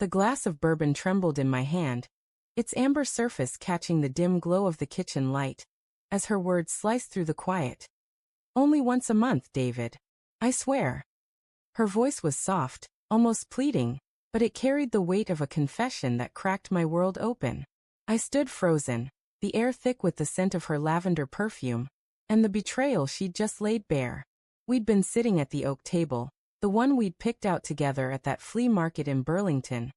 The glass of bourbon trembled in my hand, its amber surface catching the dim glow of the kitchen light, as her words sliced through the quiet. Only once a month, David. I swear. Her voice was soft, almost pleading, but it carried the weight of a confession that cracked my world open. I stood frozen, the air thick with the scent of her lavender perfume, and the betrayal she'd just laid bare. We'd been sitting at the oak table, the one we'd picked out together at that flea market in Burlington,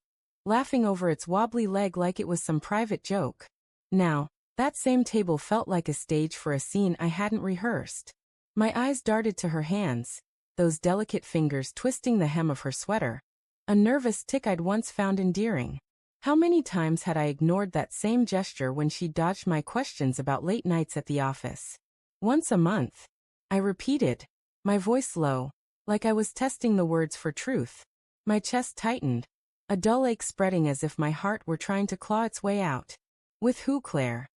laughing over its wobbly leg like it was some private joke. Now, that same table felt like a stage for a scene I hadn't rehearsed. My eyes darted to her hands, those delicate fingers twisting the hem of her sweater, a nervous tick I'd once found endearing. How many times had I ignored that same gesture when she dodged my questions about late nights at the office? Once a month, I repeated, my voice low, like I was testing the words for truth. My chest tightened, a dull ache spreading as if my heart were trying to claw its way out. With who, Claire?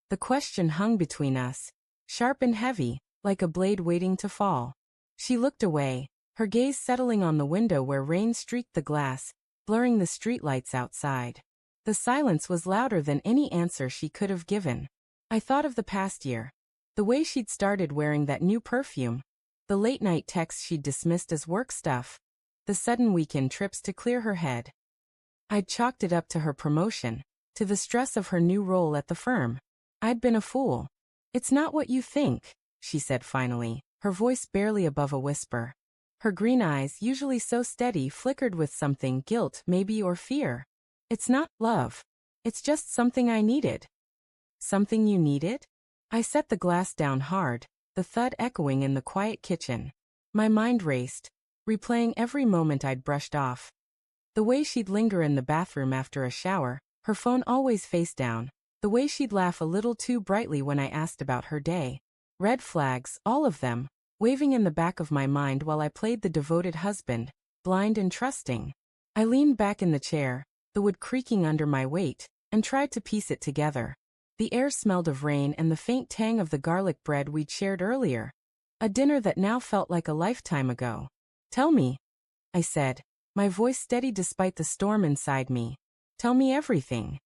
The question hung between us, sharp and heavy, like a blade waiting to fall. She looked away, her gaze settling on the window where rain streaked the glass, blurring the streetlights outside. The silence was louder than any answer she could have given. I thought of the past year. The way she'd started wearing that new perfume. The late-night texts she'd dismissed as work stuff. The sudden weekend trips to clear her head. I'd chalked it up to her promotion, to the stress of her new role at the firm. I'd been a fool. It's not what you think, she said finally, her voice barely above a whisper. Her green eyes, usually so steady, flickered with something, guilt maybe, or fear. It's not love. It's just something I needed. Something you needed? I set the glass down hard, the thud echoing in the quiet kitchen. My mind raced, replaying every moment I'd brushed off. The way she'd linger in the bathroom after a shower, her phone always face down. The way she'd laugh a little too brightly when I asked about her day. Red flags, all of them, waving in the back of my mind while I played the devoted husband, blind and trusting. I leaned back in the chair, the wood creaking under my weight, and tried to piece it together. The air smelled of rain and the faint tang of the garlic bread we'd shared earlier. A dinner that now felt like a lifetime ago. Tell me, I said, my voice steady despite the storm inside me. Tell me everything.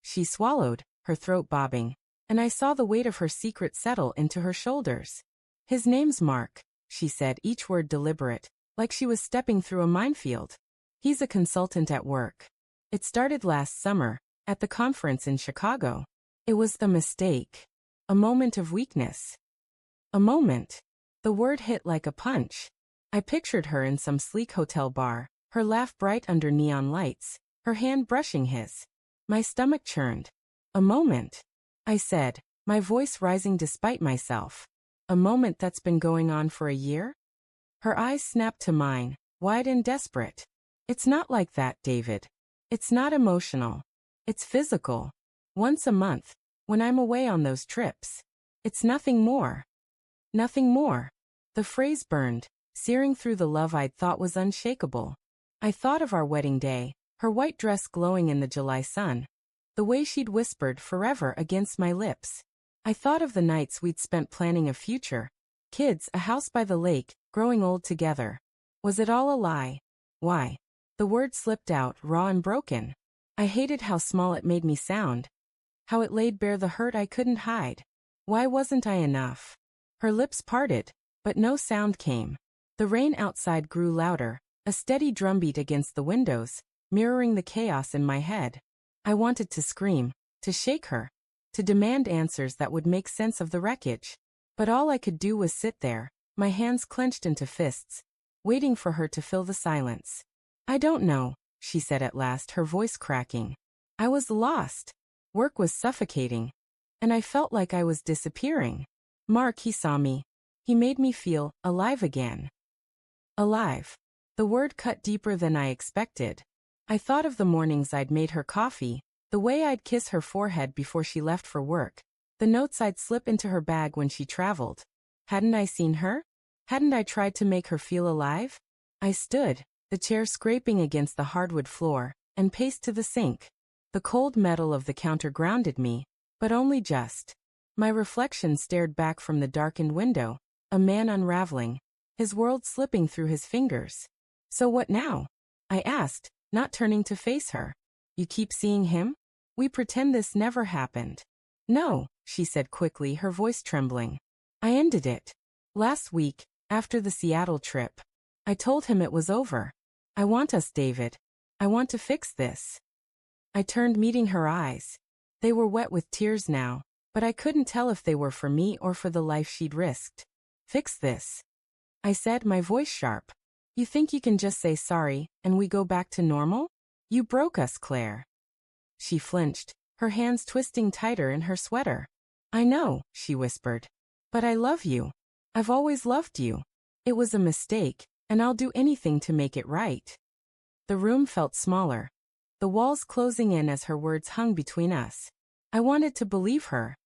She swallowed, her throat bobbing, and I saw the weight of her secret settle into her shoulders. His name's Mark, she said, each word deliberate, like she was stepping through a minefield. He's a consultant at work. It started last summer, at the conference in Chicago. It was a mistake. A moment of weakness. A moment. The word hit like a punch. I pictured her in some sleek hotel bar, her laugh bright under neon lights, her hand brushing his. My stomach churned. A moment, I said, my voice rising despite myself. A moment that's been going on for a year? Her eyes snapped to mine, wide and desperate. It's not like that, David. It's not emotional. It's physical. Once a month, when I'm away on those trips. It's nothing more. Nothing more. The phrase burned, searing through the love I'd thought was unshakable. I thought of our wedding day, her white dress glowing in the July sun. The way she'd whispered forever against my lips. I thought of the nights we'd spent planning a future. Kids, a house by the lake, growing old together. Was it all a lie? Why? The word slipped out, raw and broken. I hated how small it made me sound. How it laid bare the hurt I couldn't hide. Why wasn't I enough? Her lips parted, but no sound came. The rain outside grew louder, a steady drumbeat against the windows, mirroring the chaos in my head. I wanted to scream, to shake her, to demand answers that would make sense of the wreckage. But all I could do was sit there, my hands clenched into fists, waiting for her to fill the silence. I don't know, she said at last, her voice cracking. I was lost. Work was suffocating. And I felt like I was disappearing. Mark, he saw me. He made me feel alive again. Alive. The word cut deeper than I expected. I thought of the mornings I'd made her coffee, the way I'd kiss her forehead before she left for work, the notes I'd slip into her bag when she traveled. Hadn't I seen her? Hadn't I tried to make her feel alive? I stood, the chair scraping against the hardwood floor, and paced to the sink. The cold metal of the counter grounded me, but only just. My reflection stared back from the darkened window, a man unraveling, his world slipping through his fingers. So what now? I asked, not turning to face her. You keep seeing him? We pretend this never happened. No, she said quickly, her voice trembling. I ended it. Last week, after the Seattle trip. I told him it was over. I want us, David. I want to fix this. I turned, meeting her eyes. They were wet with tears now, but I couldn't tell if they were for me or for the life she'd risked. Fix this, I said, my voice sharp. You think you can just say sorry, and we go back to normal? You broke us, Claire. She flinched, her hands twisting tighter in her sweater. I know, she whispered. But I love you. I've always loved you. It was a mistake, and I'll do anything to make it right. The room felt smaller, the walls closing in as her words hung between us. I wanted to believe her.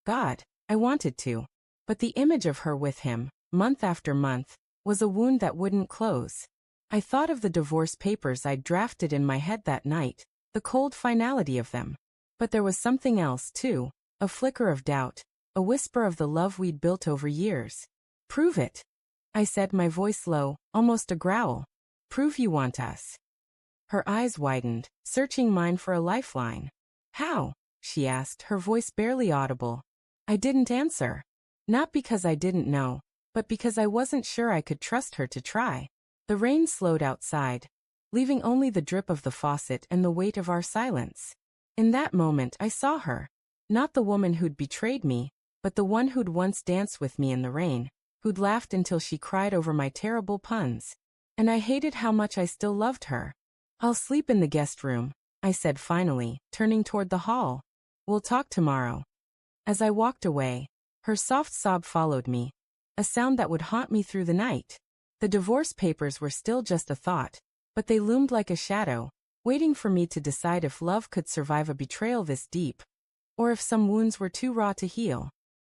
God, I wanted to. But the image of her with him, month after month, was a wound that wouldn't close. I thought of the divorce papers I'd drafted in my head that night, the cold finality of them. But there was something else, too, a flicker of doubt, a whisper of the love we'd built over years. Prove it, I said, my voice low, almost a growl. Prove you want us. Her eyes widened, searching mine for a lifeline. How? She asked, her voice barely audible. I didn't answer. Not because I didn't know, but because I wasn't sure I could trust her to try. The rain slowed outside, leaving only the drip of the faucet and the weight of our silence. In that moment I saw her. Not the woman who'd betrayed me, but the one who'd once danced with me in the rain, who'd laughed until she cried over my terrible puns. And I hated how much I still loved her. I'll sleep in the guest room, I said finally, turning toward the hall. We'll talk tomorrow. As I walked away, her soft sob followed me, a sound that would haunt me through the night. The divorce papers were still just a thought, but they loomed like a shadow, waiting for me to decide if love could survive a betrayal this deep, or if some wounds were too raw to heal.